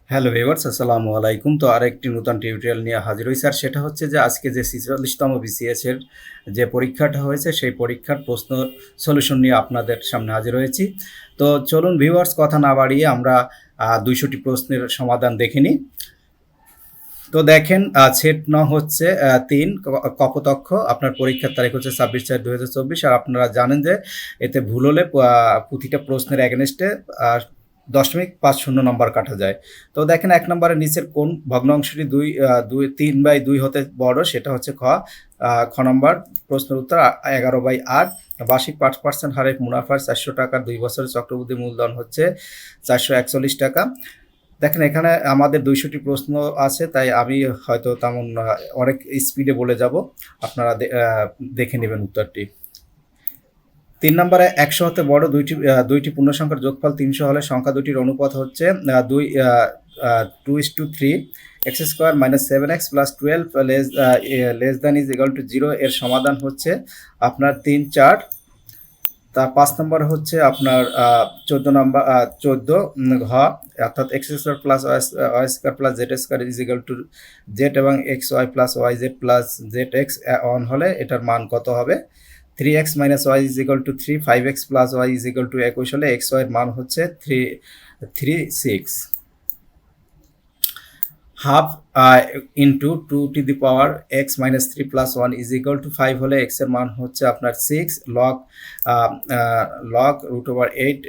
Hello viewers, আসসালামু আলাইকুম। তো আরেকটি নতুন টিউটোরিয়াল নিয়ে হাজির হইছি। আর সেটা হচ্ছে যে আজকে যে ৪৬তম বিসিএস এর যে পরীক্ষাটা হয়েছে সেই পরীক্ষার প্রশ্ন সলিউশন নিয়ে আপনাদের সামনে হাজির হয়েছি। তো চলুন ভিউয়ার্স, কথা না বাড়িয়ে আমরা ২০০টি প্রশ্নের সমাধান দেখে নিই। তো দেখেন, সেট ন হচ্ছে ৩ কপোতক্ষ। আপনার পরীক্ষার তারিখ হচ্ছে ২৬/৪/২০২৪। আর আপনারা জানেন যে এতে ভুল হলে প্রতিটা প্রশ্নের এগেনস্টে ০.৫০ নম্বর কাটা যায়। তো দেখেন, ১ নম্বরের নিচের কোন ভগ্নাংশটি ৩/২ হতে বড়, সেটা হচ্ছে খ নম্বর। প্রশ্নের উত্তর ১১/৮। বার্ষিক ৫% হারে মুনাফার ৪০০ টাকার ২ বছরের চক্রবৃদ্ধি মূলধন হচ্ছে ৪৪১ টাকা। দেখেন, এখানে আমাদের ২০০টি প্রশ্ন আছে, তাই আমি হয়তো তেমন অনেক স্পিডে বলে যাব, আপনারা দেখে নেবেন উত্তরটি। ৩ নম্বরে ১০০ হতে বড় দুইটি পূর্ণ সংখ্যার যোগফল ৩০০ হলে সংখ্যা দুটির অনুপাত হচ্ছে 2:3। X square minus 7x plus 12 less than is equal two 0 এর সমাধান হচ্ছে আপনার ৩, ৪। তার ৫ নম্বর হচ্ছে আপনার ১৪ ঘ, অর্থাৎ X square plus Y square plus Z square is equal to Z এবং X Y plus Y Z plus Z X অন হলে এটার মান কত হবে? 3x minus Y is equal to 3, 5x plus Y is equal to 21 হলে X ওয়াইয়ের মান হচ্ছে 6। Half into 2 to the power x minus 3 plus 1 is equal to 5 হলে এক্স এর মান হচ্ছে আপনার 6। Log root over 8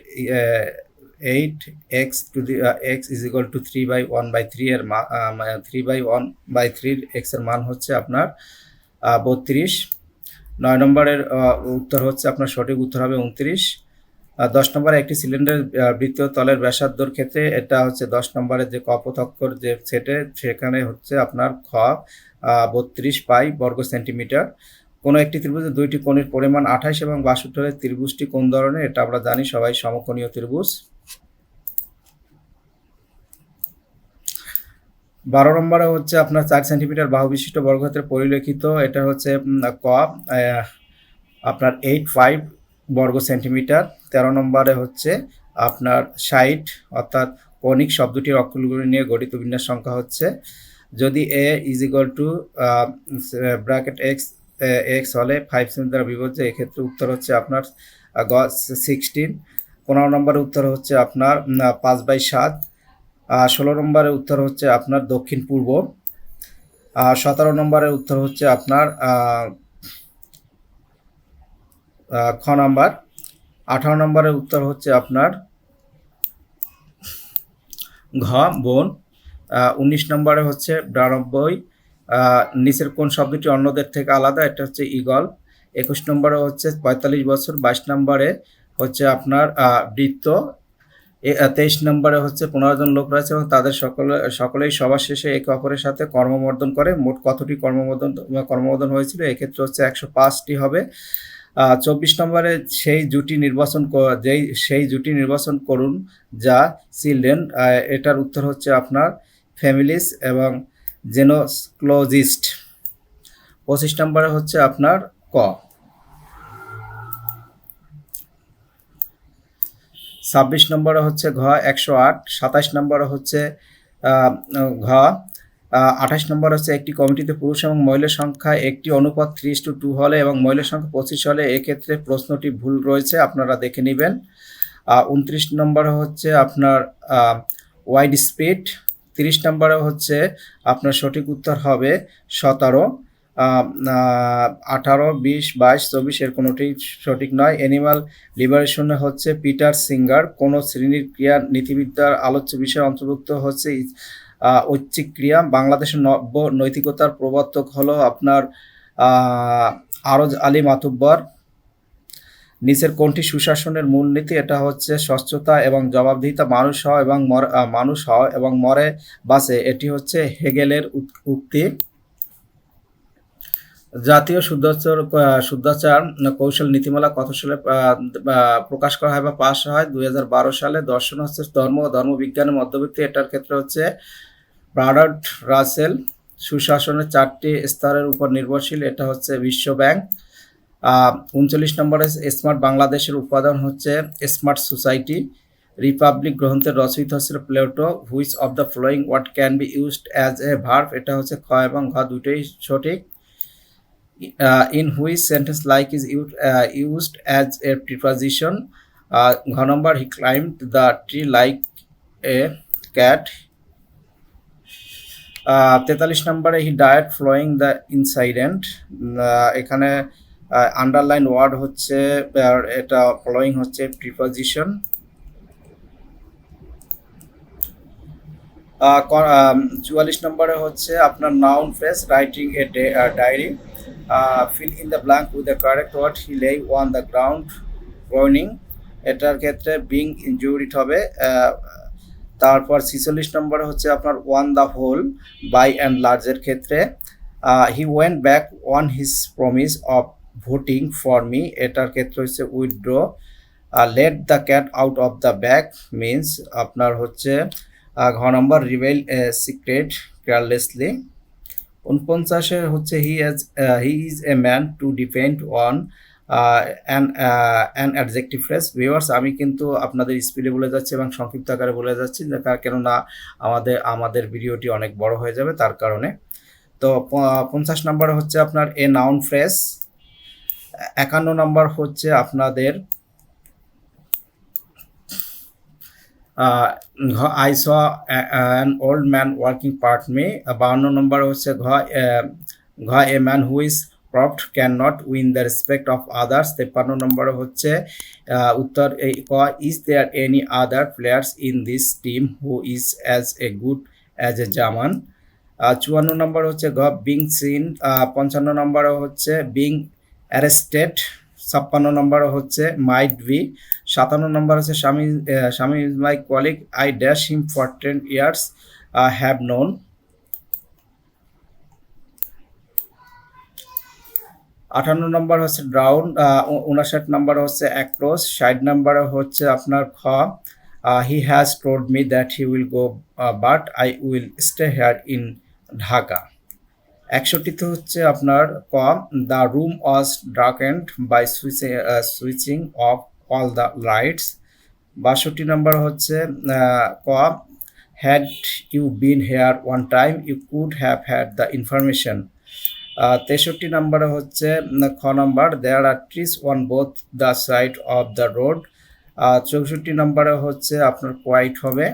to the X is equal to 3/1/3 এর 3/1/3 এক্স এর মান হচ্ছে আপনার 32। ৯ নম্বরের উত্তর হচ্ছে আপনার সঠিক উত্তর হবে 29। ১০ নম্বরে একটি সিলিন্ডার বৃত্তীয় তলের ব্যাসার্ধর ক্ষেত্রে এটা হচ্ছে ১০ নম্বরের যে কপোতক্ষর যে সেটে, সেখানে হচ্ছে আপনার ৩২ পাই বর্গ সেন্টিমিটার। কোনো একটি ত্রিভুজের দুইটি কোণের পরিমাণ ২৮ এবং ৬২ হলে ত্রিভুজটি কোন ধরনের? এটা আমরা জানি সবাই, সমকোণীয় ত্রিভুজ। ১২ নম্বরে হচ্ছে আপনার ৪ সেন্টিমিটার বাহু বিশিষ্ট বর্গক্ষেত্রে পরিলেখিত, এটা হচ্ছে আপনার 85 বর্গ সেন্টিমিটার। ১৩ নম্বরে হচ্ছে আপনার ৬০, অর্থাৎ কৌণিক শব্দটির অক্ষরগুলি নিয়ে গঠিত বিন্যাস সংখ্যা হচ্ছে, যদি A is equal to bracket X হলে 5 সেমি দ্বারা বিভজ্য, এক্ষেত্রে উত্তর হচ্ছে আপনার 16। ১৫ নম্বরের উত্তর হচ্ছে আপনার 5/7। ১৬ নম্বরের উত্তর হচ্ছে আপনার দক্ষিণ পূর্ব। ১৭ নম্বরের উত্তর হচ্ছে আপনার খ নাম্বার। ১৮ নম্বরের উত্তর হচ্ছে আপনার ঘ বোন। ১৯ নম্বরে হচ্ছে ৯২। নিচের কোন শব্দটি অন্যদের থেকে আলাদা? এটা হচ্ছে ঈগল। ২১ নম্বরে হচ্ছে ৪৫ বছর। ২২ নম্বরে হচ্ছে আপনার বৃত্ত। ২৩ নম্বরে হচ্ছে ১৫ জন লোক রয়েছে এবং তাদের সকলেই সবার শেষে একে অপরের সাথে কর্মবর্ধন করে। মোট কতটি কর্মবর্ধন হয়েছিল? এক্ষেত্রে হচ্ছে ১০৫টি হবে। ২৪ নম্বরে সেই জুটি নির্বাচন করুন যা চিলড্রেন, এটার উত্তর হচ্ছে আপনার ফ্যামিলিস এবং জেনোক্লোজিস্ট। ২৫ নম্বরে হচ্ছে আপনার ক। ২৬ নম্বরে হচ্ছে ঘ ১০৮। ২৭ নম্বরে হচ্ছে ঘ। ২৮ নম্বর হচ্ছে একটি কমিটিতে পুরুষ এবং মহিলার সংখ্যা একটি অনুপাত 3:2 হলে এবং মহিলার সংখ্যা 25 হলে, এক্ষেত্রে প্রশ্নটি ভুল রয়েছে, আপনারা দেখে নেবেন। ২৯ নম্বরে হচ্ছে আপনার ওয়াইড স্পিড। ৩০ নম্বরে হচ্ছে আপনার সঠিক উত্তর হবে ১৭। ১৮, ২০, ২২, ২৪ এর কোনোটি সঠিক নয়। অ্যানিমাল লিবারেশনে হচ্ছে পিটার সিঙ্গার। কোন শ্রেণীর ক্রিয়া নীতিবিদ্যার আলোচ্য বিষয়ে অন্তর্ভুক্ত হচ্ছে ঐচ্ছিক ক্রিয়া। বাংলাদেশের নব্য নৈতিকতার প্রবর্তক হলো আপনার আরজ আলী মাতুব্বর। নিচের কোনটি সুশাসনের মূলনীতি? এটা হচ্ছে স্বচ্ছতা এবং জবাবদিহিতা। মানুষ হও এবং মরে বাঁচে, এটি হচ্ছে হেগেলের উক্তি। জাতীয় শুদ্ধাচার কৌশল নীতিমালা কত সালে প্রকাশ করা হয় বা পাস হয়? ২০১২ সালে। দর্শন হচ্ছে ধর্ম ও ধর্মবিজ্ঞানের মধ্যবর্তী, এটার ক্ষেত্রে হচ্ছে বার্ট্রান্ড রাসেল। সুশাসনের 4টি স্তরের উপর নির্ভরশীল, এটা হচ্ছে বিশ্ব ব্যাংক। ৩৯ নম্বরে স্মার্ট বাংলাদেশের উপাদান হচ্ছে স্মার্ট সোসাইটি। রিপাবলিক গ্রন্থের রচয়িতা হচ্ছে Plato. Which of the following word can be used as a verb, এটা হচ্ছে খ এবং ঘ দুটোই সঠিক। In which sentence like is used as a preposition, ঘ নম্বর he climbed the tree like a cat. 43 নম্বরে he diet flowing the incident, এখানে আন্ডারলাইন ওয়ার্ড হচ্ছে এটা ফলোয়িং হচ্ছে প্রিপোজিশন। 44 নম্বরে হচ্ছে আপনার noun phrase writing a diary, fill in the blank with the correct word, he lay on the ground Groening, এটার ক্ষেত্রে বিং ইনজুরিড হবে। তারপর 46 নম্বরে হচ্ছে আপনার on the whole by and লার্জের ক্ষেত্রে, he went back on his promise of voting for me, এটার ক্ষেত্রে হচ্ছে withdraw. Let the cat out of the bag means আপনার হচ্ছে ঘ নম্বর রিভেল এ সিক্রেট কেয়ারলেসলি। 49 হচ্ছে he is a man to depend on an adjective phrase. Viewers, আমি কিন্তু আপনাদের স্পিডে বলে যাচ্ছি এবং সংক্ষিপ্ত আকারে বলে যাচ্ছি, কেননা আমাদের ভিডিওটি অনেক বড় হয়ে যাবে তার কারণে। তো 50 নম্বর হচ্ছে আপনার এ নাউন ফ্রেজ। 51 নম্বর হচ্ছে আপনাদের I saw an old man working part me. 52 নম্বর হচ্ছে ঘ a man who is propped can not win the respect of others. 53 নম্বর হচ্ছে উত্তর ক is there any other players in this team who is as a good as a Zaman. 54 নম্বর হচ্ছে ঘ বিং সিন। 55 নম্বর হচ্ছে বিং অ্যারেস্টেড। 56 নম্বর হচ্ছে might be. 57 নম্বর হচ্ছে স্বামী is my colleague, I dash him for 10 years, have known. 58 নম্বর হচ্ছে drown. 59 নম্বর হচ্ছে across. 60 নম্বর হচ্ছে আপনার খ he has told me that he will go but I will stay here in Dhaka. 61 হচ্ছে আপনার ক the room was darkened by switching off all the lights. 62 নম্বর হচ্ছে ক had you been here one time you could have had the information. 63 নম্বরে হচ্ছে খ নম্বর there are trees on both the side of the road. 64 নম্বরে হচ্ছে আপনার কোয়াইট হবে।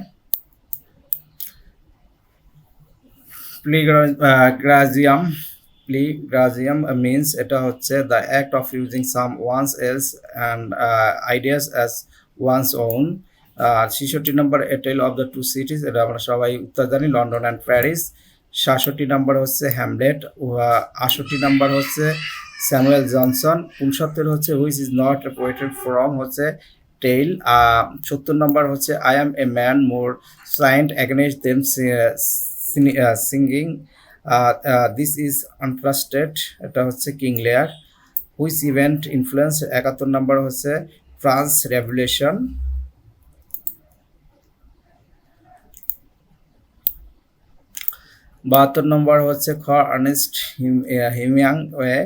প্লিগ্রাজিয়াম মিনস এটা হচ্ছে the act of using someone's else and ideas as one's own. 66 নম্বর a tale of the two cities, এটা আমরা সবাই উত্তর জানি, লন্ডন অ্যান্ড প্যারিস। 67 নম্বর হচ্ছে হ্যামলেট। 68 নম্বর হচ্ছে স্যামুয়েল জনসন। 69 হচ্ছে which is not poeted from হচ্ছে টেইল। 70 নম্বর হচ্ছে I am a man more sinned against them singing this is untrusted, এটা হচ্ছে King Lear. Which event influence 71 নম্বর হচ্ছে ফ্রান্স রেভলিউশন। 72 নম্বর হচ্ছে খ আর্নেস্ট হিমিংওয়ে।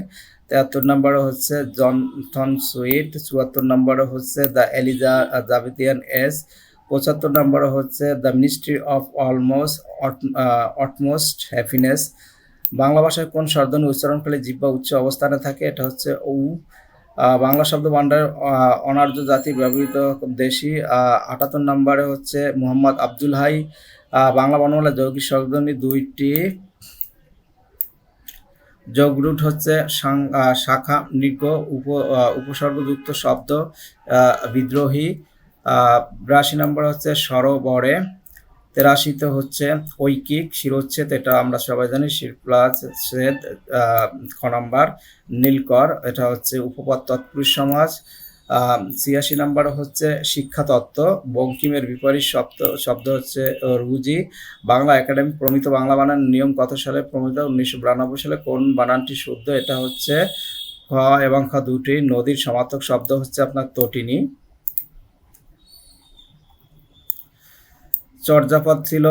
73 নম্বর হচ্ছে জনথন সুইট। 74 নম্বর হচ্ছে দ্য এলিজাবেথিয়ান এজ। 75 নম্বর হচ্ছে the ministry of utmost happiness. Bangla ভাষায় কোন স্বরধ্বনি উচ্চারণকালে জিহ্বা উচ্চ অবস্থানে থাকে, এটা হচ্ছে উ। বাংলা শব্দ ভাণ্ডার অনার্য জাতি ব্যবহৃত দেশি। 78 নম্বরে হচ্ছে মোহাম্মদ আব্দুল হাই। বাংলা বর্ণমালা যৌগিক স্বরধ্বনি দুইটি। যোগরুট হচ্ছে শাখা নির্গ উপসর্গযুক্ত শব্দ বিদ্রোহী। 82 নম্বর হচ্ছে সরোবরে। 83 হচ্ছে ঐকিক শিরোচ্ছেদ, এটা আমরা সবাই জানি, শিরপ্লাচ্ছেদ। খ নম্বর নীলকর, এটা হচ্ছে উপপদ তৎপুরুষ সমাজ। 86 নম্বর হচ্ছে শিক্ষাতত্ত্ব, বঙ্কিমের বিপরীত শব্দ হচ্ছে রুজি। বাংলা একাডেমি প্রমিত বাংলা বানান নিয়ম কত সালে প্রমিত? 1992 সালে। কোন বানানটি শুদ্ধ? এটা হচ্ছে খ এবং খ দুটি। নদীর সমার্থক শব্দ হচ্ছে আপনার তটিনী। চর্যাপদ ছিল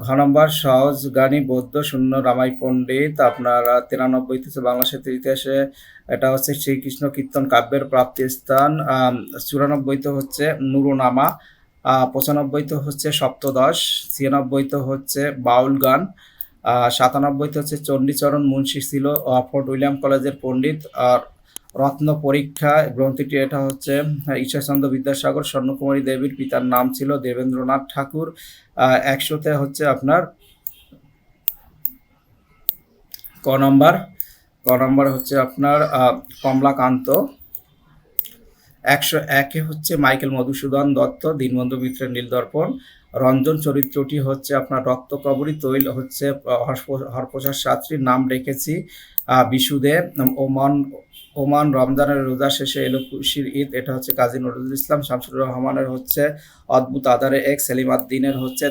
ঘ নম্বর সহজ গানী বৌদ্ধ শূন্য রামাই পণ্ডিত। আপনার 93 বাংলা সাহিত্যের ইতিহাসে এটা হচ্ছে শ্রীকৃষ্ণ কীর্তন কাব্যের প্রাপ্তি স্থান। 94 হচ্ছে নুরুনামা। 95 হচ্ছে সপ্তদশ, 96 হচ্ছে বাউল গান, 97 হচ্ছে চণ্ডীচরণ মুন্সী ছিল ফোর্ট উইলিয়াম কলেজের পণ্ডিত। আর রত্ন পরীক্ষা গ্রন্থিটি এটা হচ্ছে ঈশ্বরচন্দ্র বিদ্যাসাগর, স্বর্ণকুমারী দেবীর পিতার নাম ছিল দেবেন্দ্রনাথ ঠাকুর। 100তে হচ্ছে আপনার ক নম্বর হচ্ছে আপনার কমলাকান্ত। 101-এ হচ্ছে মাইকেল মধুসূদন দত্ত, দীনবন্ধু মিত্রের নীলদর্পণ। রঞ্জন চরিত্রটি হচ্ছে আপনার রক্তকবরী। তৈল হচ্ছে হরপ্রসাদ শাস্ত্রীর নাম রেখেছি বিশুদে। ওমান রমজানের রোজা শেষে এলো খুশির ঈদ, এটা হচ্ছে কাজী নজরুল ইসলাম। শামসুর রহমানের হচ্ছে অদ্ভুত আধারে এক। সেলিম আদ-দ্বীনের হচ্ছে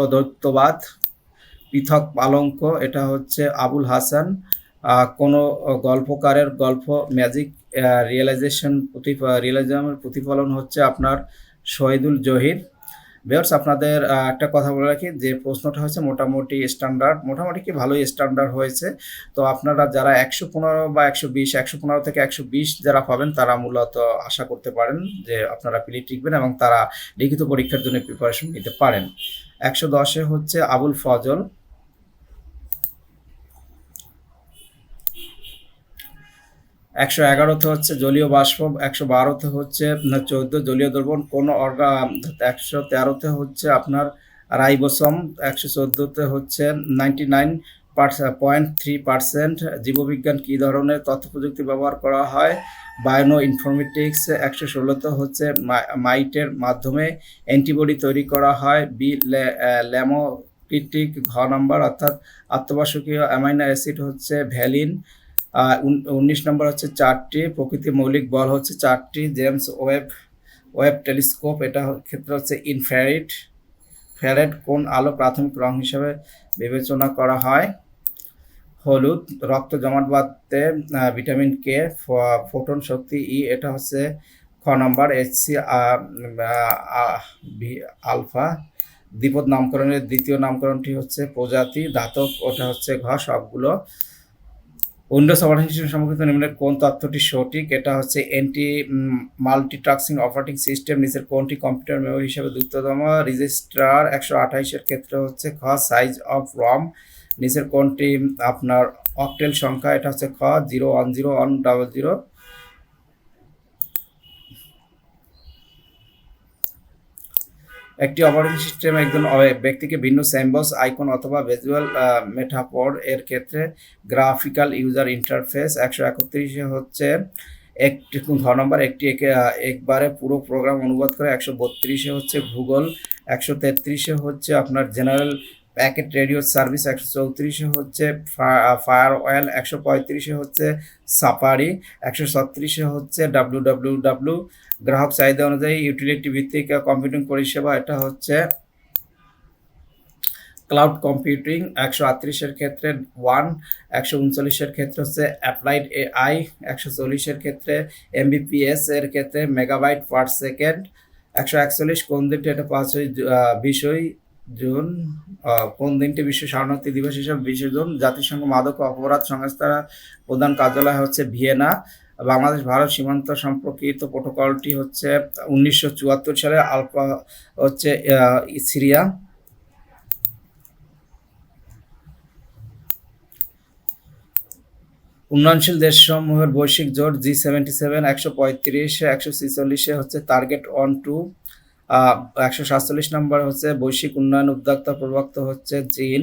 দ্বৈতবাদ। পৃথক পালঙ্ক, এটা হচ্ছে আবুল হাসান। কোনো গল্পকারের গল্প ম্যাজিক রিয়েলিজমের প্রতিফলন হচ্ছে আপনার শহীদুল জহির। ভিউয়ার্স, আপনাদের একটা কথা বলে রাখি যে প্রশ্নটা হচ্ছে মোটামুটি স্ট্যান্ডার্ড, মোটামুটি কি ভালোই স্ট্যান্ডার্ড হয়েছে। তো আপনারা যারা 115 বা 120, 115 থেকে 120 যারা পাবেন তারা মূলত আশা করতে পারেন যে আপনারা পিলি টিকবেন এবং তারা লিখিত পরীক্ষার জন্য প্রিপারেশন নিতে পারেন। 110-এ হচ্ছে আবুল ফজল। 111-তে হচ্ছে জলীয় বাষ্প। 112-তে হচ্ছে 14 জলীয় দ্রবণ কোন 113-তে হচ্ছে আপনার রাইবোসোম। 114-তে হচ্ছে 99.3% জীববিজ্ঞান কী ধরনের তথ্য প্রযুক্তি ব্যবহার করা হয়? বায়োনো ইনফরমেটিক্স। 116-তে হচ্ছে মাইটের মাধ্যমে অ্যান্টিবডি তৈরি করা হয়। ল্যামোকিটিক। ঘ নম্বর অর্থাৎ আত্মবাসকীয় অ্যামাইনো অ্যাসিড হচ্ছে ভ্যালিন। 19 নম্বর হচ্ছে 4টি প্রকৃতির মৌলিক বল হচ্ছে 4টি। জেমস ওয়েব টেলিস্কোপ, এটা ক্ষেত্রে হচ্ছে ইনফ্রারেড। কোন আলো প্রাথমিক রং হিসেবে বিবেচনা করা হয়? হলুদ। রক্ত জমাট বাঁধতে ভিটামিন কে। ফোটন শক্তি ই, এটা হচ্ছে খ নম্বর। HC alpha. দ্বিপদ নামকরণের দ্বিতীয় নামকরণটি হচ্ছে প্রজাতি। ধাতব, ওটা হচ্ছে ঘ। সবগুলো। উইন্ডোজ অপারেটিং সিস্টেম সম্পর্কিত নিম্নের কোন তথ্যটি সঠিক? এটা হচ্ছে মাল্টিটাস্কিং অপারেটিং সিস্টেম নিচের কোনটি কম্পিউটার মেমোরি হিসেবে দ্রুততম? রেজিস্ট্রার। 128-এর ক্ষেত্রে হচ্ছে খ। সাইজ অফ রম নিচের কোনটি আপনার অক্টেল সংখ্যা? এটা হচ্ছে খ। 010100। একটি অপারেটিং সিস্টেম একজন ব্যক্তিকে ভিন্ন সিম্বলস, আইকন অথবা ভিজুয়াল মেটাফর এর ক্ষেত্রে গ্রাফিক্যাল ইউজার ইন্টারফেস। 131-এ হচ্ছে একটি ঘ নম্বর একটি একবারে পুরো প্রোগ্রাম অনুবাদ করে। 132-এ হচ্ছে ভূগোল। 133-এ হচ্ছে আপনার জেনারেল প্যাকেট রেডিও সার্ভিস। 134-এ হচ্ছে ফায়ারওয়েল। 135-এ হচ্ছে সাফারি। 136-এ হচ্ছে www। গ্রাহক চাহিদা অনুযায়ী ইউটিলিটি ভিত্তিক কম্পিউটিং পরিষেবা, এটা হচ্ছে ক্লাউড কম্পিউটিং। 138-এর ক্ষেত্রে 1। 139-এর ক্ষেত্রে হচ্ছে অ্যাপ্লাইড AI। 140-এর ক্ষেত্রে MBPS এর ক্ষেত্রে মেগাবাইট পার সেকেন্ড। 141 কোন দিনটি? এটা 20 জুন। কোন দিনটি বিশ্ব শরণার্থী দিবস হিসাবে 20 জুন? জাতিসংঘ মাদক অপরাধ সংস্থার প্রধান কার্যালয় হচ্ছে ভিয়েনা। বাংলাদেশ ভারত সীমান্ত সম্পর্কিত প্রোটোকলটি হচ্ছে 1974 সালে। আলফা হচ্ছে সিরিয়া। উন্নয়নশীল দেশসমূহের বৈশ্বিক জোট G77। 135। 146-এ হচ্ছে টার্গেট অন টু। 147 নম্বর হচ্ছে বৈশ্বিক উন্নয়ন উদ্যোক্তা প্রবক্তা হচ্ছে চীন।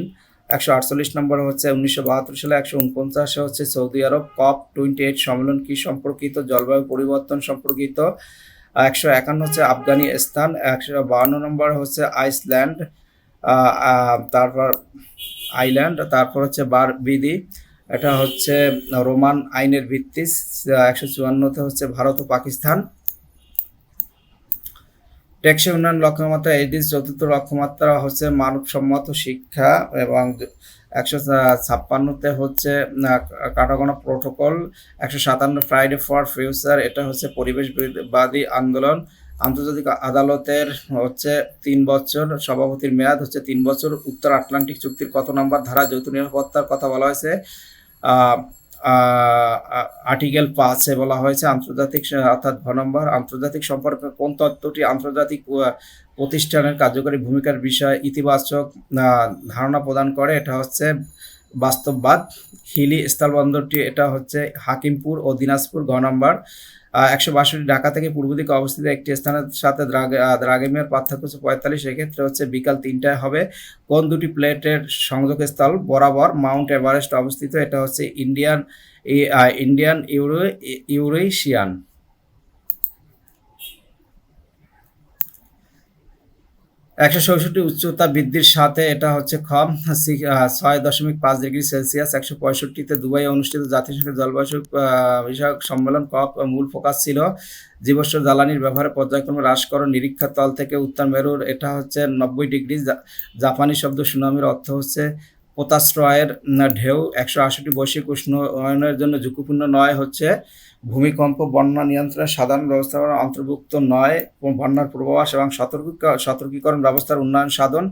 148 নম্বর হচ্ছে 1972 সালে। 149-এ হচ্ছে সৌদি আরব। COP28 সম্মেলন কি সম্পর্কিত? জলবায়ু পরিবর্তন সম্পর্কিত। 151 হচ্ছে আফগানিস্তান। 152 নম্বর হচ্ছে আইসল্যান্ড। তারপর হচ্ছে বারবিদি, এটা হচ্ছে রোমান আইনের ভিত্তি। 154-তে হচ্ছে ভারত ও পাকিস্তান। টেকসই উন্নয়ন লক্ষ্যমাত্রা এইচডিজি চতুর্থ লক্ষ্যমাত্রা হচ্ছে মানবসম্মত শিক্ষা। এবং 156-তে হচ্ছে কাটাগোনা প্রোটোকল। 157 ফ্রাইডে ফর ফিউচার, এটা হচ্ছে পরিবেশবাদী আন্দোলন। আন্তর্জাতিক আদালতের হচ্ছে 3 বছর, সভাপতির মেয়াদ হচ্ছে 3 বছর। উত্তর আটলান্টিক চুক্তির কত নম্বর ধারা যৌথ নিরাপত্তার কথা বলা হয়েছে? আর্টিকেল 5-এ বলা হয়েছে আন্তর্জাতিক অর্থাৎ ঘ নম্বর আন্তর্জাতিক সম্পর্কে কোন তত্ত্বটি আন্তর্জাতিক প্রতিষ্ঠানের কার্যকরী ভূমিকার বিষয়ে ইতিবাচক ধারণা প্রদান করে? এটা হচ্ছে বাস্তববাদ। হিলি স্থলবন্দরটি এটা হচ্ছে হাকিমপুর ও দিনাজপুর। ঘ নম্বর 162 ঢাকা থেকে পূর্ব দিকে অবস্থিত একটি স্থানের সাথে দ্রাঘিমার পার্থক্য হচ্ছে 45, এক্ষেত্রে হচ্ছে বিকাল 3টায় হবে। কোন দুটি প্লেটের সংযোগস্থল বরাবর মাউন্ট এভারেস্ট অবস্থিত? এটা হচ্ছে ইন্ডিয়ান ইউরেশিয়ান। 164 উচ্চতা বৃদ্ধির সাথে এটা হচ্ছে 6.5 ডিগ্রি সেলসিয়াস। 165-তে দুবাইয়ে অনুষ্ঠিত জাতিসংঘের জলবায়ু বিষয়ক সম্মেলন কপ মূল ফোকাস ছিল জীবাশ্ম জ্বালানির ব্যবহারে পর্যায়ক্রমে হ্রাসকরণ। নিরীক্ষার তল থেকে উত্তর মেরুর এটা হচ্ছে 90 ডিগ্রি। জাপানি শব্দ সুনামির অর্থ হচ্ছে পোতাশ্রয়ের ঢেউ। 168 বৈশ্বিক উষ্ণায়নের জন্য ঝুঁকিপূর্ণ নয় হচ্ছে ভূমিকম্প, বন্যা নিয়ন্ত্রণের সাধারণ ব্যবস্থাপনা অন্তর্ভুক্ত নয় বন্যার পূর্বাভাস এবং সতর্কীকরণ ব্যবস্থার উন্নয়ন সাধন।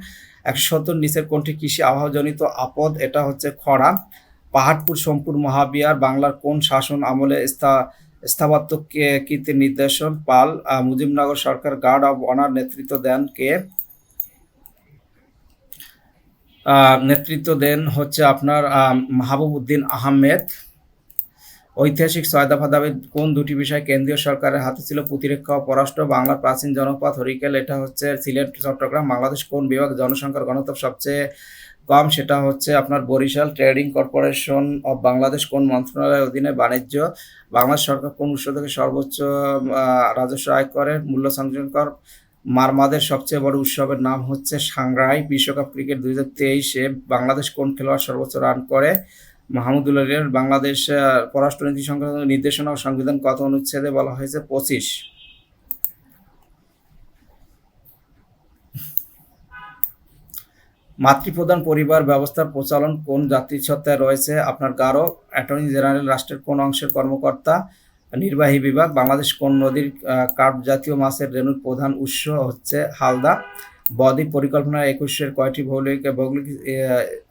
170 নিচের কোনটি কৃষি আবহাওয়াজনিত আপদ? এটা হচ্ছে খরা। পাহাড়পুর সোমপুর মহাবিহার বাংলার কোন শাসন আমলে স্থাপত্য কীর্তির নিদর্শন? পাল। মুজিবনগর সরকার গার্ড অব অনার নেতৃত্ব দেন কে? নেতৃত্ব দেন হচ্ছে আপনার মাহবুব উদ্দিন আহমেদ। ঐতিহাসিক 6 দফা দাবি কোন দুটি বিষয় কেন্দ্রীয় সরকারের হাতে ছিল? প্রতিরক্ষা ও পররাষ্ট্র। বাংলার প্রাচীন জনপদ হরিকেল এটা হচ্ছে সিলেট চট্টগ্রাম। বাংলাদেশ কোন বিভাগ জনসংখ্যার ঘনত্ব সবচেয়ে কম? সেটা হচ্ছে আপনার Barishal. Trading corporation of Bangladesh কোন মন্ত্রণালয়ের অধীনে? বাণিজ্য। বাংলাদেশ সরকার কোন উৎস থেকে সর্বোচ্চ রাজস্ব আয় করে? মূল্য সংযোজন কর। মারমাদের সবচেয়ে বড় উৎসবের নাম হচ্ছে সাংগ্রাই। বিশ্বকাপ ক্রিকেট 2023-এ বাংলাদেশ কোন খেলোয়াড় সর্বোচ্চ রান করে? মাহমুদুল্লাহ রিয়াদ। বাংলাদেশ পররাষ্ট্রনীতি সংক্রান্ত নির্দেশনা ও সংবিধান কত অনুচ্ছেদে বলা হয়েছে? 25। মাতৃপ্রধান পরিবার ব্যবস্থার প্রচলন কোন জাতিসত্তায় রয়েছে? আপনার গারো। অ্যাটর্নি জেনারেল রাষ্ট্রের কোন অংশের কর্মকর্তা? নির্বাহী বিভাগ। বাংলাদেশ কোন নদীর কার্প জাতীয় মাছের রেণুর প্রধান উৎস হচ্ছে হালদা। বদ্বীপ পরিকল্পনা 21-এর কয়টি ভৌগোলিক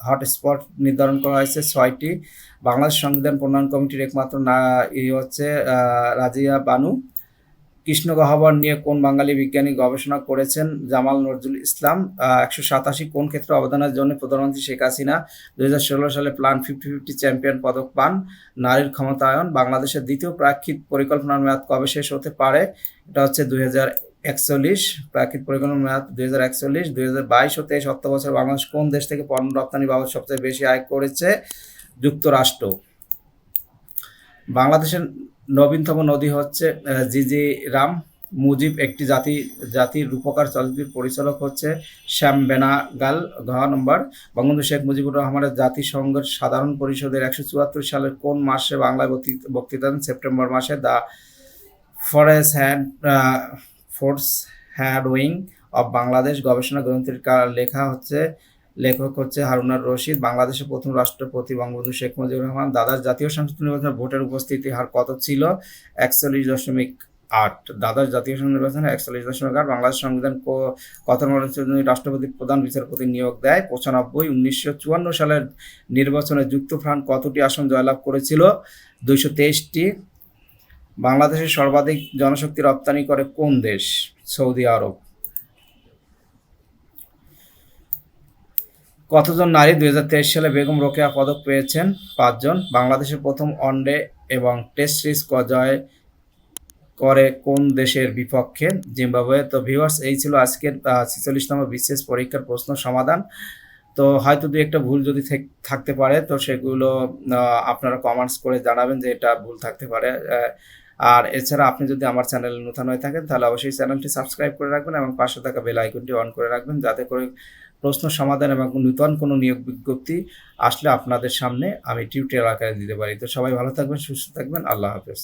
হটস্পট নির্ধারণ করা হয়েছে? 6টি। বাংলাদেশ সংবিধান প্রণয়ন কমিটির একমাত্র হচ্ছে রাজিয়া বানু। কৃষ্ণ গহ্বর নিয়ে কোন বাঙালি বিজ্ঞানী গবেষণা করেছেন? জামাল নজরুল ইসলাম। 187 কোন ক্ষেত্রে অবদানের জন্য প্রধানমন্ত্রী শেখ হাসিনা 2016 সালে প্ল্যান 50-50 চ্যাম্পিয়ন পদক পান? নারীর ক্ষমতায়ন। বাংলাদেশের দ্বিতীয় প্রাক্ষিক পরিকল্পনার মেয়াদ কবে শেষ হতে পারে? এটা হচ্ছে 2041। প্রাক্ষিক পরিকল্পনার মেয়াদ 2041। 2022 ও 23 অর্থবছর বাংলাদেশ কোন দেশ থেকে পণ্য রপ্তানি বাবদ সবচেয়ে বেশি আয় করেছে? যুক্তরাষ্ট্র। বাংলাদেশের নবীনতম নদী হচ্ছে জিজিরাম। মুজিব একটি জাতির রূপকার চলচ্চিত্রের পরিচালক হচ্ছে শ্যাম বেনাগাল। ঘ নম্বর বঙ্গবন্ধু শেখ মুজিবুর রহমানের জাতিসংঘের সাধারণ পরিষদের 174 সালের কোন মাসে বাংলায় বক্তৃতা দেন? সেপ্টেম্বর মাসে। The force had wing of Bangladesh গবেষণা গ্রন্থের লেখক হচ্ছে হারুনার রশিদ। বাংলাদেশের প্রথম রাষ্ট্রপতি বঙ্গবন্ধু শেখ মুজিবুর রহমান। দ্বাদশ জাতীয় সংসদ নির্বাচনে ভোটের উপস্থিতি হার কত ছিল? 41.8। দ্বাদশ জাতীয় সংসদ নির্বাচনে 41.8। বাংলাদেশ সংবিধান কত রাষ্ট্রপতি প্রধান বিচারপতি নিয়োগ দেয়? 95। 1954 সালের নির্বাচনে যুক্তফ্রন্ট কতটি আসন জয়লাভ করেছিল? 223টি। বাংলাদেশের সর্বাধিক জনশক্তি রপ্তানি করে কোন দেশ? সৌদি আরব। কতজন নারী 2023 সালে বেগম রোকেয়া পদক পেয়েছেন? 5 জন। বাংলাদেশের প্রথম ওয়ানডে এবং টেস্ট সিরিজ জয় করে কোন দেশের বিপক্ষে? জিম্বাবুয়ে। তো ভিউয়ার্স, এই ছিল আজকের 46তম বিসিএস পরীক্ষার প্রশ্ন সমাধান। তো হয়তো দু একটা ভুল যদি থাকতে পারে, তো সেগুলো আপনারা কমেন্টস করে জানাবেন যে এটা ভুল থাকতে পারে। আর এছাড়া আপনি যদি আমার চ্যানেলে নতুন হয়ে থাকেন তাহলে অবশ্যই চ্যানেলটি সাবস্ক্রাইব করে রাখবেন এবং পাশে থাকা বেল আইকনটি অন করে রাখবেন, যাতে করে প্রশ্ন সমাধান এবং নূতন কোনো নিয়োগ বিজ্ঞপ্তি আসলে আপনাদের সামনে আমি টিউটোরিয়াল আকারে দিতে পারি। তো সবাই ভালো থাকবেন, সুস্থ থাকবেন। আল্লাহ হাফেজ।